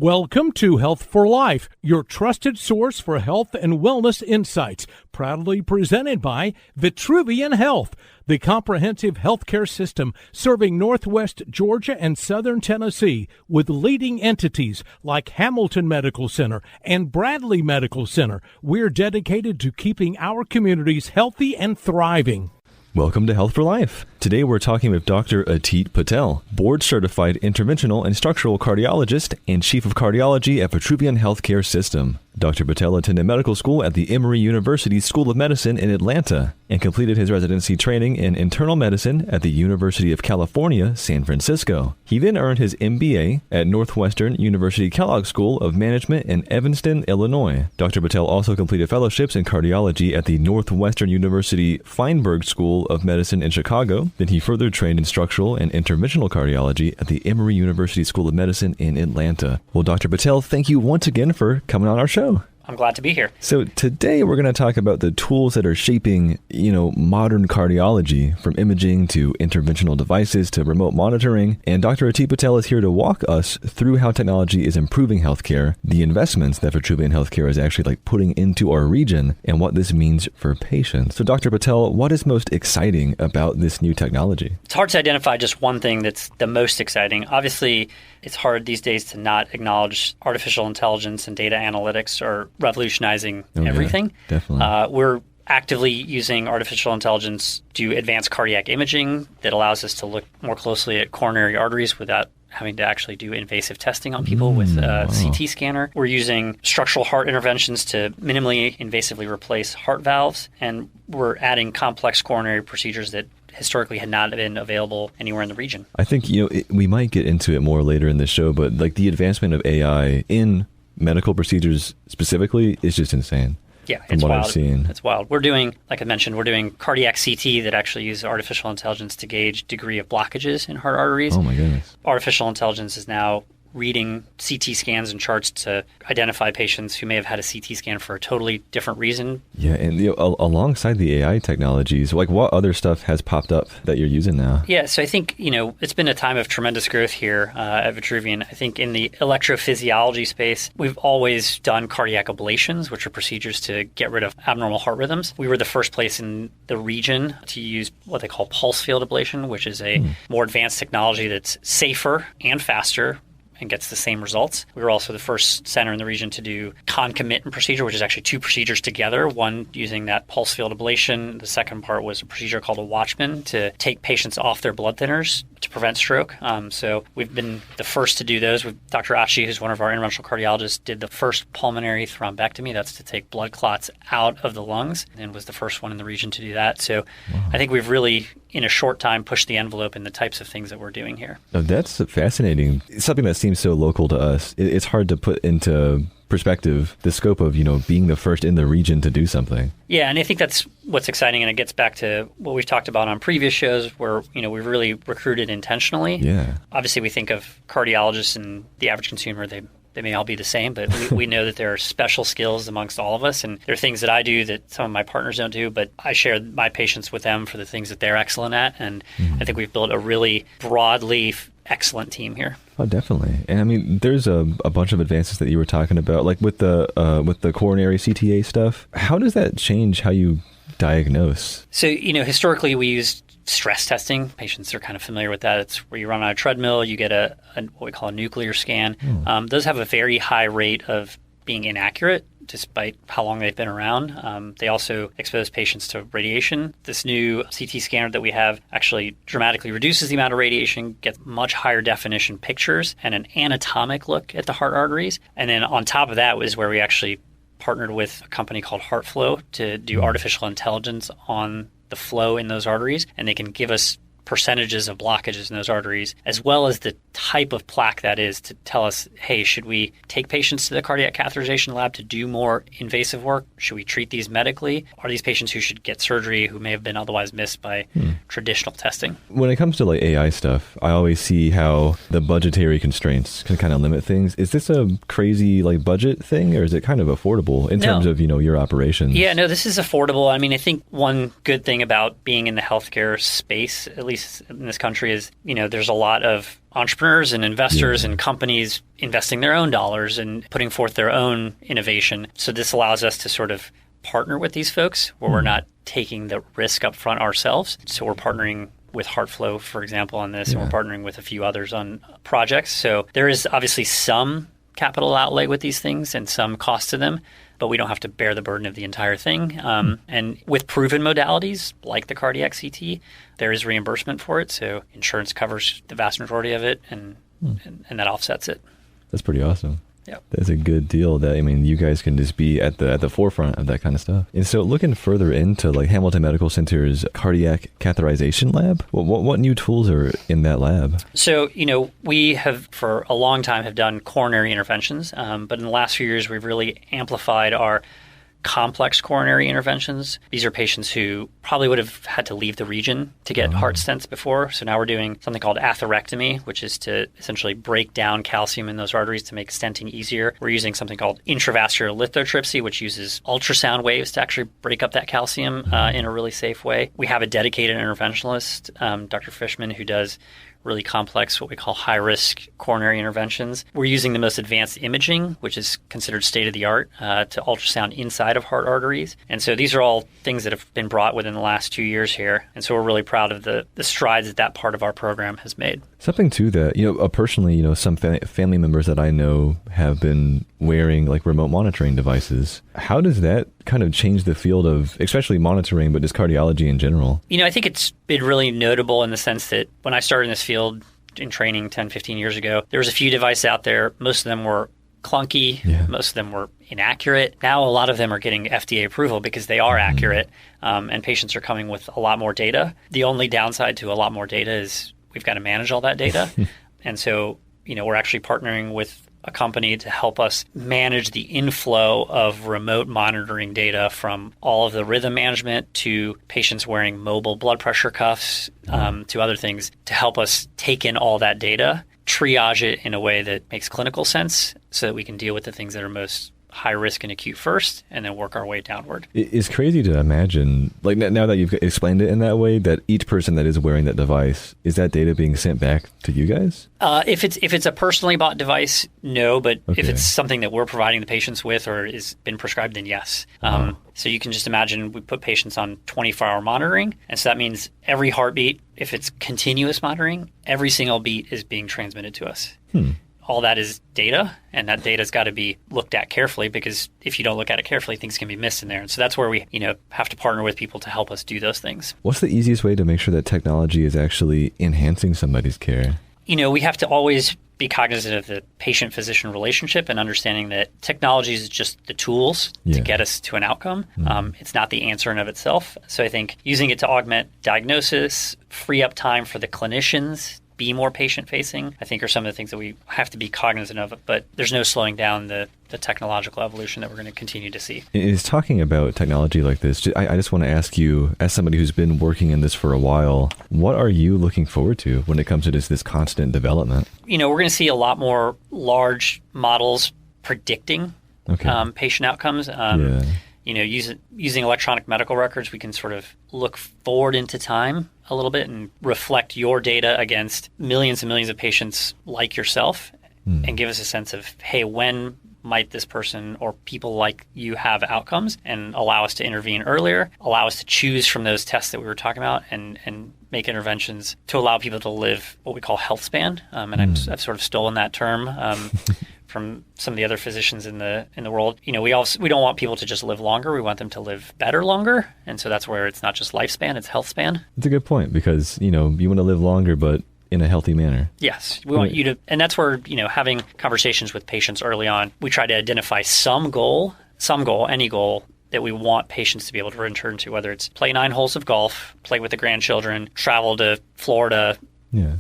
Welcome to Health for Life, your trusted source for health and wellness insights, proudly presented by Vitruvian Health, the comprehensive healthcare system serving Northwest Georgia and Southern Tennessee with leading entities like Hamilton Medical Center and Bradley Medical Center. We're dedicated to keeping our communities healthy and thriving. Welcome to Health for Life. Today we're talking with Dr. Ateet Patel, board-certified interventional and structural cardiologist and Chief of Cardiology at Vitruvian Healthcare System. Dr. Patel attended medical school at the Emory University School of Medicine in Atlanta and completed his residency training in internal medicine at the University of California, San Francisco. He then earned his MBA at Northwestern University-Kellogg School of Management in Evanston, Illinois. Dr. Patel also completed fellowships in cardiology at the Northwestern University Feinberg School of Medicine in Chicago. Then he further trained in structural and interventional cardiology at the Emory University School of Medicine in Atlanta. Well, Dr. Patel, thank you once again for coming on our show. I'm glad to be here. So today we're going to talk about the tools that are shaping, modern cardiology, from imaging to interventional devices to remote monitoring. And Dr. Ateet Patel is here to walk us through how technology is improving healthcare, the investments that Vitruvian Healthcare is actually putting into our region, and what this means for patients. So Dr. Patel, what is most exciting about this new technology? It's hard to identify just one thing that's the most exciting. Obviously, it's hard these days to not acknowledge artificial intelligence and data analytics are revolutionizing everything. Yeah, definitely. We're actively using artificial intelligence to advance cardiac imaging that allows us to look more closely at coronary arteries without having to actually do invasive testing on people with a CT scanner. We're using structural heart interventions to minimally invasively replace heart valves, and we're adding complex coronary procedures that historically had not been available anywhere in the region. I think, we might get into it more later in the show, but the advancement of AI in medical procedures specifically is just insane. Yeah, it's wild. I've seen. It's wild. We're doing, like I mentioned, we're doing cardiac CT that actually uses artificial intelligence to gauge degree of blockages in heart arteries. Oh my goodness. Artificial intelligence is now reading CT scans and charts to identify patients who may have had a CT scan for a totally different reason. Yeah, and alongside the AI technologies, what other stuff has popped up that you're using now? Yeah, so I think, it's been a time of tremendous growth here at Vitruvian. I think in the electrophysiology space, we've always done cardiac ablations, which are procedures to get rid of abnormal heart rhythms. We were the first place in the region to use what they call pulse field ablation, which is a more advanced technology that's safer and faster and gets the same results. We were also the first center in the region to do concomitant procedure, which is actually two procedures together, one using that pulse field ablation. The second part was a procedure called a Watchman to take patients off their blood thinners to prevent stroke. So we've been the first to do those. Dr. Ateet, who's one of our interventional cardiologists, did the first pulmonary thrombectomy. That's to take blood clots out of the lungs, and was the first one in the region to do that. So I think we've really, in a short time, pushed the envelope in the types of things that we're doing here. Oh, that's fascinating. It's something that seems so local to us. It's hard to put into perspective the scope of, being the first in the region to do something. Yeah, and I think that's what's exciting, and it gets back to what we've talked about on previous shows where, we've really recruited intentionally. Yeah. Obviously, we think of cardiologists and the average consumer, they may all be the same, but we know that there are special skills amongst all of us, and there are things that I do that some of my partners don't do, but I share my patients with them for the things that they're excellent at, and I think we've built a really broadly excellent team here. Oh, definitely. And I mean, there's a bunch of advances that you were talking about, like with the coronary CTA stuff. How does that change how you diagnose? So, historically we used stress testing. Patients are kind of familiar with that. It's where you run on a treadmill, you get a what we call a nuclear scan. Those have a very high rate of being inaccurate despite how long they've been around. They also expose patients to radiation. This new CT scanner that we have actually dramatically reduces the amount of radiation, gets much higher definition pictures and an anatomic look at the heart arteries. And then on top of that was where we actually partnered with a company called HeartFlow to do artificial intelligence on the flow in those arteries, and they can give us percentages of blockages in those arteries, as well as the type of plaque that is, to tell us, hey, should we take patients to the cardiac catheterization lab to do more invasive work? Should we treat these medically? Are these patients who should get surgery who may have been otherwise missed by traditional testing? When it comes to AI stuff, I always see how the budgetary constraints can kind of limit things. Is this a crazy budget thing, or is it kind of affordable in terms of, your operations? Yeah, no, this is affordable. I mean, I think one good thing about being in the healthcare space, at least in this country, is, there's a lot of entrepreneurs and investors and companies investing their own dollars and putting forth their own innovation. So this allows us to sort of partner with these folks where we're not taking the risk up front ourselves. So we're partnering with HeartFlow, for example, on this, and we're partnering with a few others on projects. So there is obviously some capital outlay with these things and some cost to them, but we don't have to bear the burden of the entire thing. And with proven modalities like the cardiac CT, there is reimbursement for it. So insurance covers the vast majority of it, and that offsets it. That's pretty awesome. Yep. That's a good deal. That, I mean, you guys can just be at the forefront of that kind of stuff. And so looking further into like Hamilton Medical Center's cardiac catheterization lab, what new tools are in that lab? So, we have for a long time have done coronary interventions, but in the last few years, we've really amplified our complex coronary interventions. These are patients who probably would have had to leave the region to get heart stents before. So now we're doing something called atherectomy, which is to essentially break down calcium in those arteries to make stenting easier. We're using something called intravascular lithotripsy, which uses ultrasound waves to actually break up that calcium in a really safe way. We have a dedicated interventionalist, Dr. Fishman, who does really complex, what we call high-risk coronary interventions. We're using the most advanced imaging, which is considered state-of-the-art, to ultrasound inside of heart arteries. And so these are all things that have been brought within the last 2 years here. And so we're really proud of the strides that part of our program has made. Something to that, personally, some family members that I know have been wearing like remote monitoring devices. How does that kind of change the field of, especially monitoring, but just cardiology in general? I think it's been really notable in the sense that when I started in this field in training 10, 15 years ago, there was a few devices out there. Most of them were clunky. Most of them were inaccurate. Now a lot of them are getting FDA approval because they are accurate, and patients are coming with a lot more data. The only downside to a lot more data is we've got to manage all that data. And so, we're actually partnering with a company to help us manage the inflow of remote monitoring data from all of the rhythm management to patients wearing mobile blood pressure cuffs, to other things, to help us take in all that data, triage it in a way that makes clinical sense so that we can deal with the things that are most high risk and acute first, and then work our way downward. It's crazy to imagine, like now that you've explained it in that way, that each person that is wearing that device, is that data being sent back to you guys? If it's a personally bought device, no, but if it's something that we're providing the patients with or is been prescribed, then yes. So you can just imagine we put patients on 24-hour monitoring, and so that means every heartbeat, if it's continuous monitoring, every single beat is being transmitted to us. All that is data, and that data's got to be looked at carefully, because if you don't look at it carefully, things can be missed in there. And so that's where we, have to partner with people to help us do those things. What's the easiest way to make sure that technology is actually enhancing somebody's care? We have to always be cognizant of the patient-physician relationship and understanding that technology is just the tools to get us to an outcome. It's not the answer in of itself. So I think using it to augment diagnosis, free up time for the clinicians, be more patient-facing, I think are some of the things that we have to be cognizant of. But there's no slowing down the technological evolution that we're going to continue to see. Is talking about technology like this, I just want to ask you, as somebody who's been working in this for a while, what are you looking forward to when it comes to this constant development? We're going to see a lot more large models predicting patient outcomes. Using electronic medical records, we can sort of look forward into time a little bit and reflect your data against millions and millions of patients like yourself and give us a sense of, hey, when might this person or people like you have outcomes, and allow us to intervene earlier, allow us to choose from those tests that we were talking about and make interventions to allow people to live what we call health span. And I've sort of stolen that term from some of the other physicians in the world. We don't want people to just live longer. We want them to live better longer. And so that's where it's not just lifespan, it's health span. It's a good point, because, you want to live longer, but in a healthy manner. Yes. We want you to, and that's where, having conversations with patients early on, we try to identify any goal that we want patients to be able to return to, whether it's play 9 holes of golf, play with the grandchildren, travel to Florida,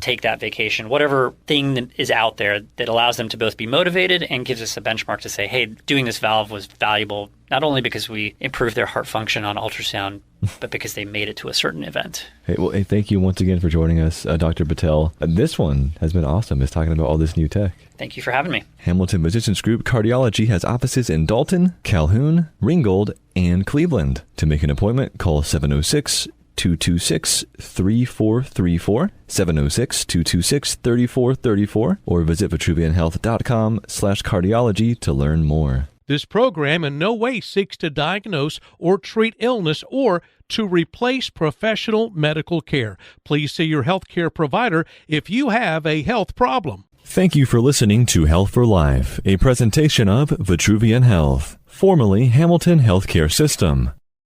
take that vacation, whatever thing that is out there that allows them to both be motivated and gives us a benchmark to say, hey, doing this valve was valuable, not only because we improved their heart function on ultrasound, but because they made it to a certain event. Hey, thank you once again for joining us, Dr. Patel. This one has been awesome. It's talking about all this new tech. Thank you for having me. Hamilton Physicians Group Cardiology has offices in Dalton, Calhoun, Ringgold, and Cleveland. To make an appointment, call 706 706-226-3434, 706-226-3434, or visit vitruvianhealth.com/cardiology to learn more. This program in no way seeks to diagnose or treat illness or to replace professional medical care. Please see your healthcare provider if you have a health problem. Thank you for listening to Health for Life, a presentation of Vitruvian Health, formerly Hamilton Healthcare System.